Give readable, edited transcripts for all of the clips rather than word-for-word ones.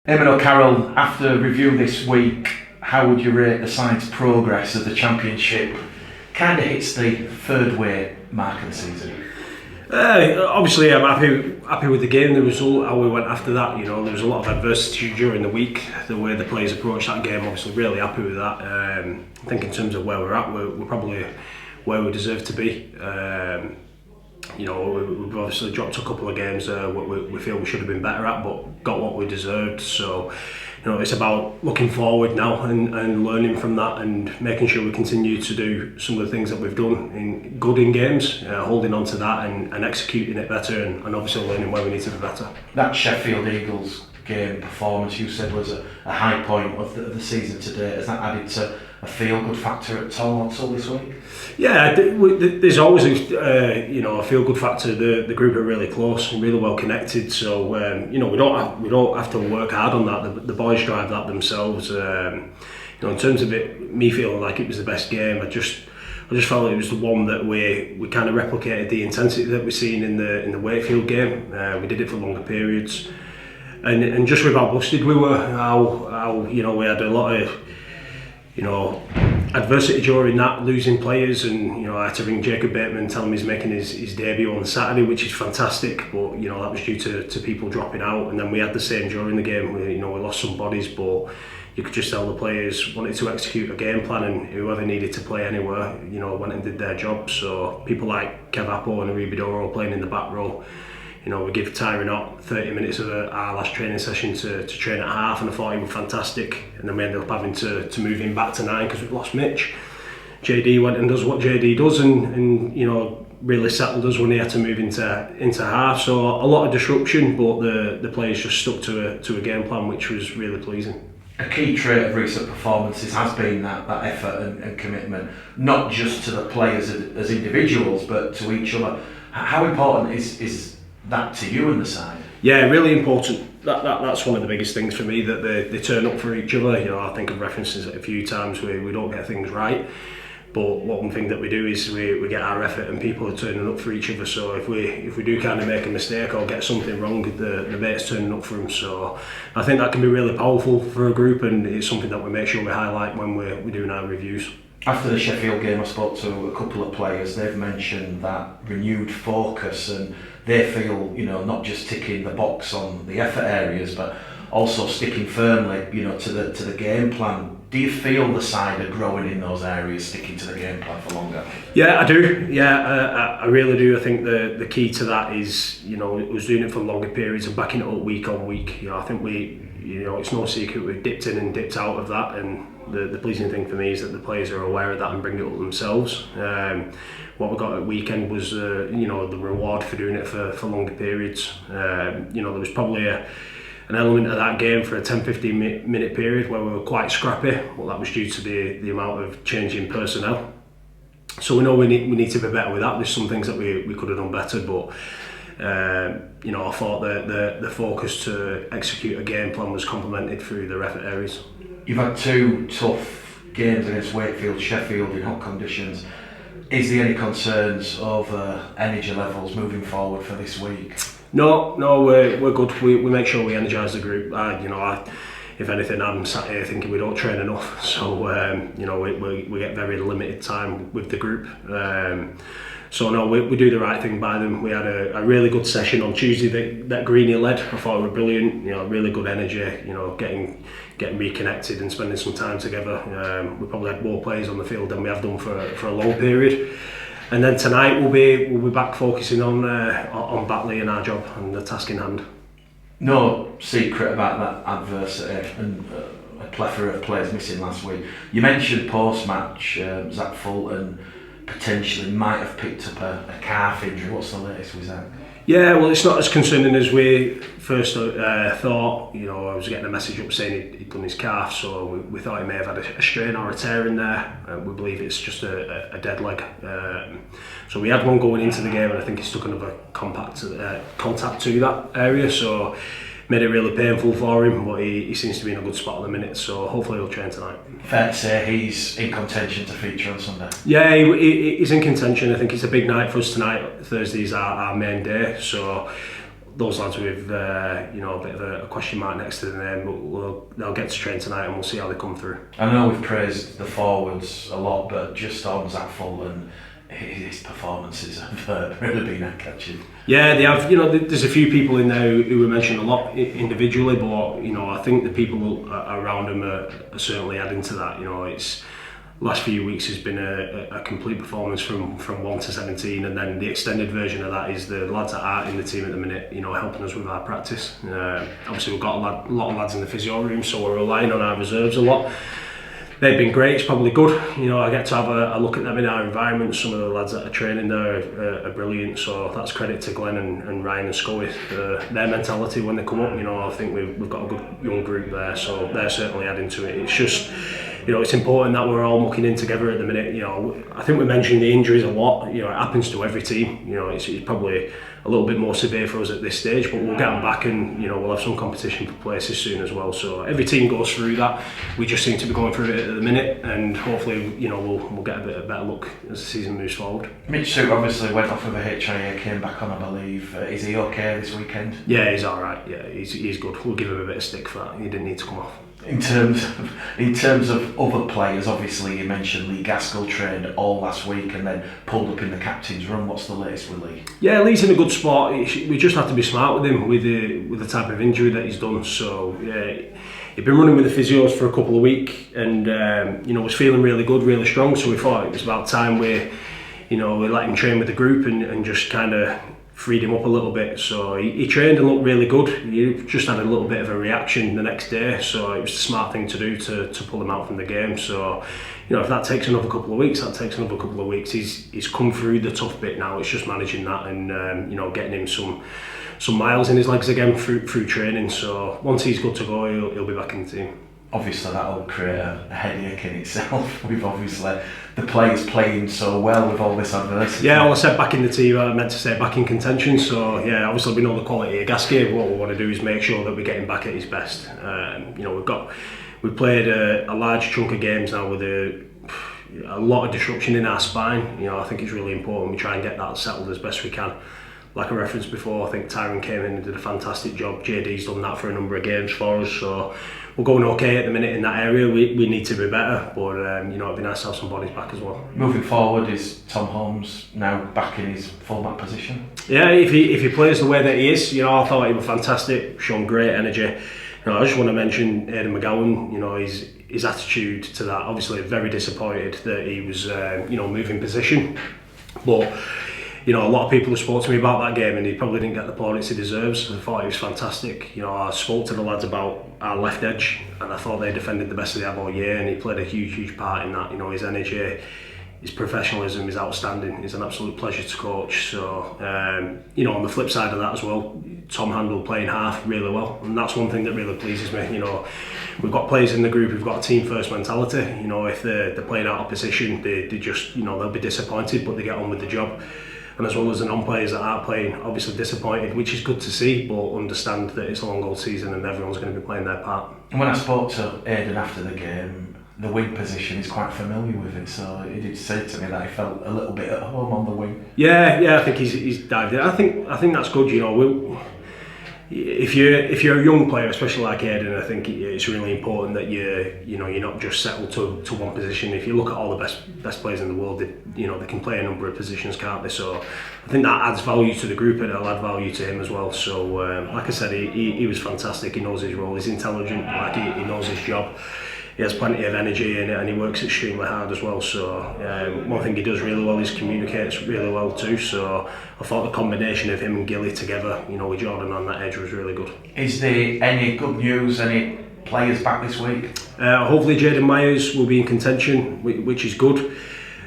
Eamon O'Carroll, after review this week, how would you rate the side's progress as the Championship kind of hits the third way mark of the season? Obviously, I'm happy with the game, the result, how we went after that. You know, there was a lot of adversity during the week, the way the players approached that game. Obviously, really happy with that. I think in terms of where we're at, we're probably where we deserve to be. You know, we've obviously dropped a couple of games we feel we should have been better at, but got what we deserved. So, you know, it's about looking forward now and learning from that and making sure we continue to do some of the things that we've done in games, holding on to that and executing it better and obviously learning where we need to be better. That Sheffield Eagles game performance you said was a high point of the season to date. Has that added to a feel-good factor at all this week? Yeah, there's always a feel-good factor. The group are really close and really well connected. So we don't have to work hard on that. The boys drive that themselves. In terms of me feeling like it was the best game, I just felt it was the one that we kind of replicated the intensity that we're seeing in the Wakefield game. We did it for longer periods, and just with how busted we were, how we had a lot of adversity during that, losing players, and I had to ring Jacob Bateman, tell him he's making his debut on Saturday, which is fantastic. But that was due to people dropping out, and then we had the same during the game. We lost some bodies, but you could just tell the players wanted to execute a game plan, and whoever needed to play anywhere, went and did their job. So people like Kev Apple and Aribidoro playing in the back row. We give Tyrone Ott 30 minutes of our last training session to train at half, and I thought he was fantastic. And then we ended up having to move him back to 9 because we've lost Mitch. JD went and does what JD does, and really settled us when he had to move into half. So a lot of disruption, but the players just stuck to a game plan, which was really pleasing. A key trait of recent performances has been that effort and commitment, not just to the players as individuals, but to each other. How important is that to you and the side? Yeah, really important. That's one of the biggest things for me, that they turn up for each other. I think I've referenced it a few times where we don't get things right, but one thing that we do is we get our effort and people are turning up for each other. So if we do kind of make a mistake or get something wrong, the mate's turning up for them. So I think that can be really powerful for a group, and it's something that we make sure we highlight when we're doing our reviews. After the Sheffield game, I spoke to a couple of players. They've mentioned that renewed focus, and they feel, not just ticking the box on the effort areas, but also sticking firmly, to the game plan. Do you feel the side are growing in those areas, sticking to the game plan for longer? Yeah, I do. Yeah, I really do. I think the key to that is, was doing it for longer periods and backing it up week on week. I think it's no secret we've dipped in and dipped out of that, and the pleasing thing for me is that the players are aware of that and bring it up themselves. What we got at weekend was the reward for doing it for longer periods. There was probably an element of that game for a 10-15 minute period where we were quite scrappy, but that was due to the amount of changing personnel. So we know we need to be better with that. There's some things that we could have done better, but I thought that the focus to execute a game plan was complemented through the effort areas. You've had 2 tough games against Wakefield, Sheffield in hot conditions. Is there any concerns over energy levels moving forward for this week? No, we're good. We make sure we energise the group. If anything, I'm sat here thinking we don't train enough. So we get very limited time with the group. So no, we do the right thing by them. We had a really good session on Tuesday that Greenie led. I thought it was brilliant. Really good energy. Getting reconnected and spending some time together. We probably had more players on the field than we have done for a long period. And then tonight we'll be back focusing on Batley and our job and the task in hand. No secret about that adversity and a plethora of players missing last week. You mentioned post-match Zach Fulton potentially might have picked up a calf injury. What's the latest with Zach? Yeah, well, it's not as concerning as we first thought. I was getting a message up saying he'd done his calf, so we thought he may have had a strain or a tear in there. We believe it's just a dead leg. So we had one going into the game, and I think he stuck another contact to that area, so made it really painful for him, but he seems to be in a good spot at the minute, so hopefully he'll train tonight. Fair to say he's in contention to feature on Sunday? Yeah, he's in contention. I think it's a big night for us tonight. Thursday's our main day, so those lads with you know, a bit of a question mark next to their name, but they'll get to train tonight and we'll see how they come through. I know we've praised the forwards a lot, but just on Zach Fulton, his performances have really been eye-catching. Yeah, they have. You know, there's a few people in there who were mentioned a lot individually, but you know, I think the people around him are certainly adding to that. You know, it's last few weeks has been a complete performance from 1 to 17, and then the extended version of that is the lads that are in the team at the minute, you know, helping us with our practice. Obviously, we've got a lot of lads in the physio room, so we're relying on our reserves a lot. They've been great, it's probably good. You know, I get to have a look at them in our environment. Some of the lads that are training there are brilliant, so that's credit to Glenn and Ryan and Scully. Their mentality when they come up, you know, I think we've got a good young group there, so they're certainly adding to it. It's just, you know, it's important that we're all mucking in together at the minute. You know, I think we mentioned the injuries a lot. You know, it happens to every team. You know, it's probably a little bit more severe for us at this stage, but we'll get them back, and you know, we'll have some competition for places soon as well. So every team goes through that. We just seem to be going through it at the minute, and hopefully, you know, we'll get a bit of better look as the season moves forward. Mitch Soot obviously went off with a HIA, came back on, I believe. Is he okay this weekend? Yeah, he's all right. Yeah, he's good. We'll give him a bit of stick for that. He didn't need to come off. In terms of other players, obviously you mentioned Lee Gaskell trained all last week and then pulled up in the captain's run. What's the latest with Lee? Yeah, Lee's in a good spot. We just have to be smart with him with the type of injury that he's done. So yeah, he'd been running with the physios for a couple of weeks, and you know, was feeling really good, really strong. So we thought it was about time we let him train with the group and just kind of freed him up a little bit. So he trained and looked really good. He just had a little bit of a reaction the next day, so it was the smart thing to do to pull him out from the game. So you know, if that takes another couple of weeks, that takes another couple of weeks. He's come through the tough bit now. It's just managing that and you know, getting him some miles in his legs again through training. So once he's good to go, he'll be back in the team. Obviously that'll create a headache in itself with obviously the players playing so well with all this adversity. Yeah, well, I said back in the team, I meant to say back in contention. So yeah, obviously we know the quality of Gasquet. What we want to do is make sure that we get him back at his best. You know, we've played a large chunk of games now with a lot of disruption in our spine. You know, I think it's really important we try and get that settled as best we can. Like I referenced before, I think Tyron came in and did a fantastic job. JD's done that for a number of games for us, so we're going okay at the minute in that area. We need to be better, but you know, it'd be nice to have some bodies back as well. Moving forward, is Tom Holmes now back in his fullback position? Yeah, if he plays the way that he is, you know, I thought he was fantastic, shown great energy. You know, I just want to mention Aidan McGowan. You know, his attitude to that. Obviously, very disappointed that he was you know, moving position, but you know, a lot of people have spoke to me about that game and he probably didn't get the plaudits he deserves. I thought he was fantastic. You know, I spoke to the lads about our left edge and I thought they defended the best they have all year, and he played a huge part in that. You know, his energy, his professionalism is outstanding. He's an absolute pleasure to coach. So, you know, on the flip side of that as well, Tom handled playing half really well, and that's one thing that really pleases me. You know, we've got players in the group who've got a team first mentality. You know, if they're playing out of position, they just, you know, they'll be disappointed, but they get on with the job. And as well as the non-players that aren't playing, obviously disappointed, which is good to see, but understand that it's a long old season and everyone's going to be playing their part. And when I spoke to Aidan after the game, the wing position is quite familiar with it, so he did say to me that he felt a little bit at home on the wing. Yeah, I think he's dived in. I think that's good. You know, if you're a young player, especially like Aidan, I think it's really important that you're not just settled to one position. If you look at all the best players in the world, they can play a number of positions, can't they? So I think that adds value to the group and it'll add value to him as well. So like I said, he was fantastic. He knows his role. He's intelligent. Like he knows his job. He has plenty of energy and he works extremely hard as well. So one thing he does really well is communicates really well too. So I thought the combination of him and Gilly together, you know, with Jordan on that edge was really good. Is there any good news? Any players back this week? Hopefully Jaden Myers will be in contention, which is good.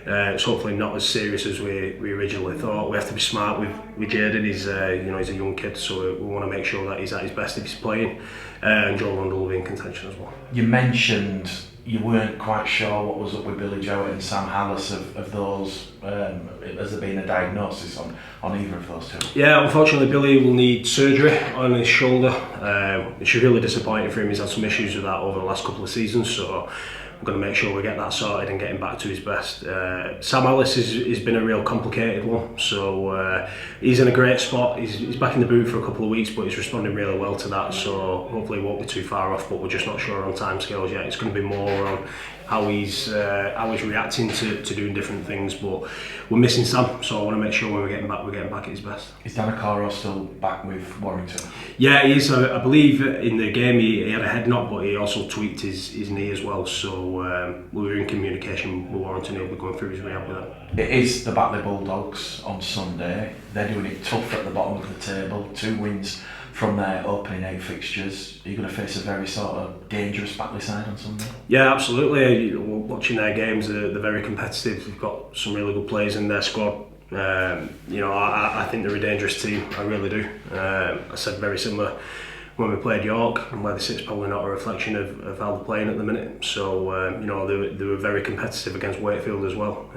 It's hopefully not as serious as we originally thought. We have to be smart with Jaden. He's he's a young kid, so we want to make sure that he's at his best if he's playing. And Joel Rundle will be in contention as well. You mentioned you weren't quite sure what was up with Billy Jowett and Sam Hallis of those. Has there been a diagnosis on either of those two? Yeah, unfortunately Billy will need surgery on his shoulder. It's really disappointing for him. He's had some issues with that over the last couple of seasons, so we're going to make sure we get that sorted and get him back to his best. Sam Ellis has been a real complicated one, so he's in a great spot. He's back in the boot for a couple of weeks, but he's responding really well to that, so hopefully he won't be too far off, but we're just not sure on timescales yet. It's going to be more on how he's reacting to doing different things, but we're missing Sam, so I want to make sure when we're getting back at his best. Is Danakaro still back with Warrington? Yeah, he is. I believe in the game he had a head knock, but he also tweaked his knee as well, so we were in communication with Warrington. He'll be going through his rehab with that. It is the Batley Bulldogs on Sunday. They're doing it tough at the bottom of the table, 2 wins from their opening 8 fixtures. Are you going to face a very sort of dangerous Batley side on Sunday? Yeah, absolutely. Watching their games, they're very competitive. They've got some really good players in their squad. I think they're a dangerous team. I really do. I said very similar when we played York, and where they sit's probably not a reflection of how they're playing at the minute. So they were very competitive against Wakefield as well.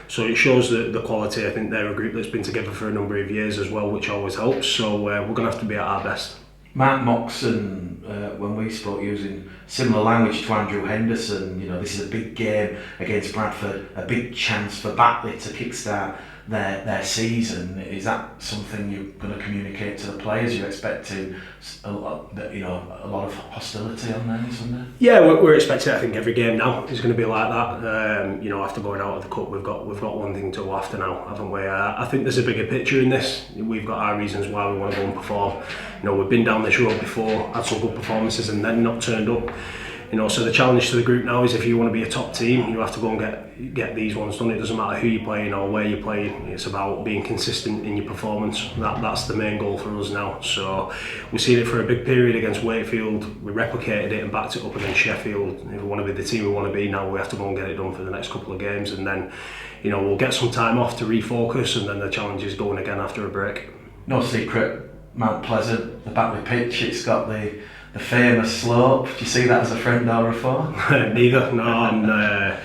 So it shows the quality. I think they're a group that's been together for a number of years as well, which always helps. So we're going to have to be at our best. Mark Moxon, when we spoke using similar language to Andrew Henderson, this is a big game against Bradford, a big chance for Batley to kickstart their season. Is that something you're going to communicate to the players? You're expecting a lot of hostility on them Sunday? Yeah, we're expecting. I think every game now is going to be like that. After going out of the cup, we've got one thing to go after now, haven't we? I think there's a bigger picture in this. We've got our reasons why we want to go and perform. We've been down this road before, had some good performances, and then not turned up. So the challenge to the group now is if you want to be a top team, you have to go and get these ones done. It doesn't matter who you're playing or where you're playing. It's about being consistent in your performance. That's the main goal for us now. So we've seen it for a big period against Wakefield. We replicated it and backed it up against Sheffield. If we want to be the team we want to be now, we have to go and get it done for the next couple of games, and then we'll get some time off to refocus, and then the challenge is going again after a break. No secret, Mount Pleasant, the Batley pitch, it's got the famous slope. Do you see that as a friend or a foe? Neither, no.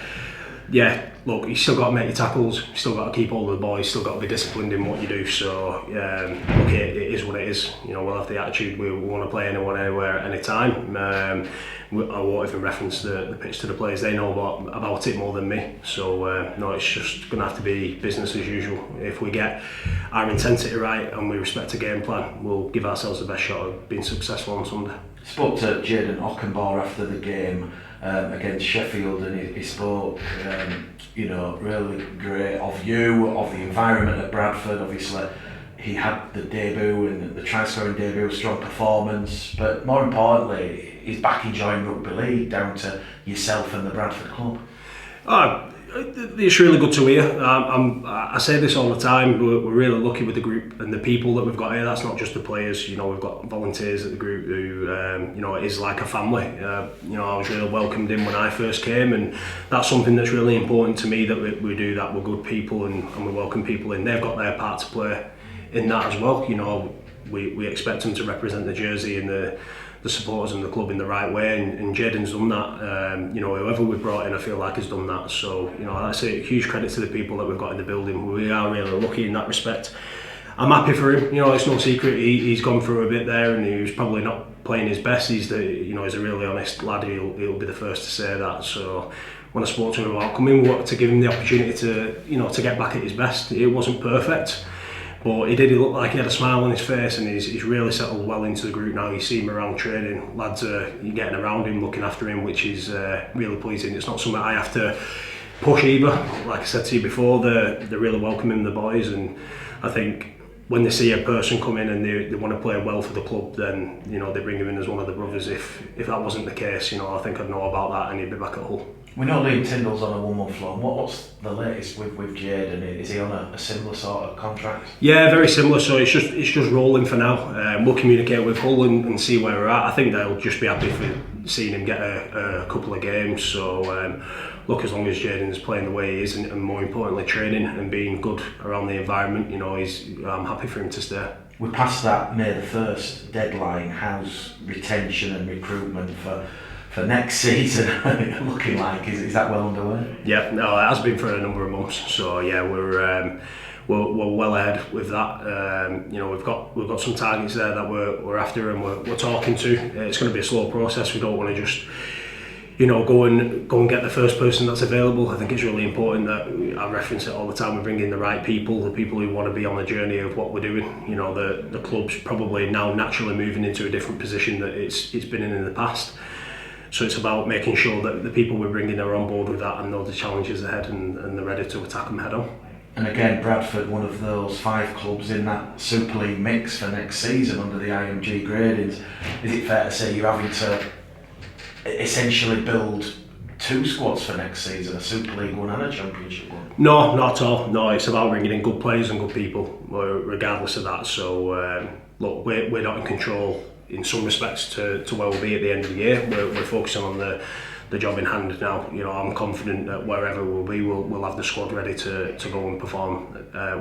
Look, you still got to make your tackles, you still got to keep hold of the ball, you still got to be disciplined in what you do. So, it is what it is. We'll have the attitude we want to play anyone, anywhere, at any time. I won't even reference the pitch to the players. They know about it more than me. So, no, it's just going to have to be business as usual. If we get our intensity right and we respect the game plan, we'll give ourselves the best shot of being successful on Sunday. Spoke to Jayden Ockenbaugh after the game against Sheffield, and he spoke really great of you, of the environment at Bradford. Obviously he had the debut and the try scoring debut, strong performance, but more importantly he's back enjoying rugby league, down to yourself and the Bradford club. It's really good to hear. I say this all the time, we're really lucky with the group and the people that we've got here. That's not just the players, we've got volunteers at the group who, it is like a family. I was really welcomed in when I first came, and that's something that's really important to me, that we do that. We're good people and we welcome people in. They've got their part to play in that as well. We expect them to represent the jersey and the supporters and the club in the right way, and Jayden's done that. Whoever we've brought in, I feel like has done that. So that's a huge credit to the people that we've got in the building. We are really lucky in that respect. I'm happy for him. It's no secret he's gone through a bit there, and he was probably not playing his best. He's a really honest lad. He'll be the first to say that. So when I spoke to him about coming, to give him the opportunity to get back at his best. It wasn't perfect, but he look like he had a smile on his face, and he's really settled well into the group now. You see him around training, lads are getting around him, looking after him, which is really pleasing. It's not something I have to push either. Like I said to you before, they're really welcoming the boys, and I think when they see a person come in and they want to play well for the club, then they bring him in as one of the brothers. If that wasn't the case, I think I'd know about that and he'd be back at Hull. We know Liam Tyndall's on a 1 month loan. What's the latest with Jayden? Is he on a similar sort of contract? Yeah, very similar. So it's just rolling for now. We'll communicate with Hull and see where we're at. I think they'll just be happy for seeing him get a couple of games. So look, as long as Jayden's playing the way he is, and more importantly training and being good around the environment, I'm happy for him to stay. We're past that May the 1st deadline. How's retention and recruitment for next season looking like? Is that well underway? Yeah, no, it has been for a number of months. So yeah, we're well ahead with that. We've got some targets there that we're after and we're talking to. It's going to be a slow process. We don't want to just go and get the first person that's available. I think it's really important that I reference it all the time. We bring in the right people, the people who want to be on the journey of what we're doing. The club's probably now naturally moving into a different position that it's been in the past. So it's about making sure that the people we're bringing are on board with that and know the challenges ahead and they're ready to attack them head on. And again, Bradford, one of those 5 clubs in that Super League mix for next season under the IMG gradings. Is it fair to say you're having to essentially build 2 squads for next season, a Super League one and a Championship one? No, not at all. No, it's about bringing in good players and good people, regardless of that. So, look, we're not in control in some respects to where we'll be at the end of the year. We're focusing on the job in hand now. I'm confident that wherever we'll be, we'll have the squad ready to go and perform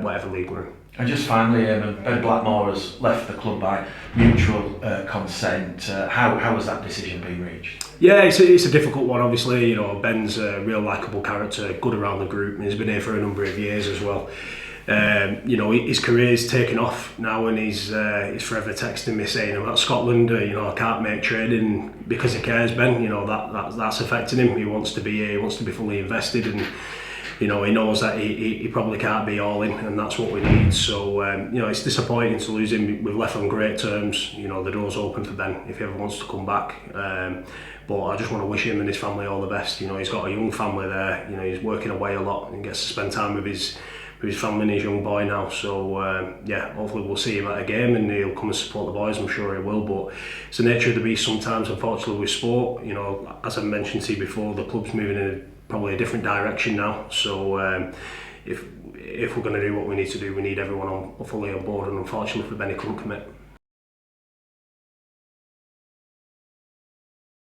whatever league we're in. And just finally, Ben Blackmore has left the club by mutual consent. How has that decision been reached? Yeah, it's a difficult one. Obviously, Ben's a real likeable character, good around the group, and he's been here for a number of years as well. His career's taken off now, and he's forever texting me saying about Scotland. I can't make training because he cares, Ben. That's affecting him. He wants to be here. He wants to be fully invested, and he knows that he probably can't be all in, and that's what we need. So it's disappointing to lose him. We've left on great terms. The door's open for Ben if he ever wants to come back. But I just want to wish him and his family all the best. He's got a young family there. He's working away a lot and gets to spend time with his family and his young boy now. So hopefully we'll see him at a game and he'll come and support the boys. I'm sure he will. But it's the nature of the beast sometimes, unfortunately, with sport. As I mentioned to you before, the club's moving in probably a different direction now. So if we're going to do what we need to do, we need everyone fully on board. And unfortunately for Ben, he couldn't commit.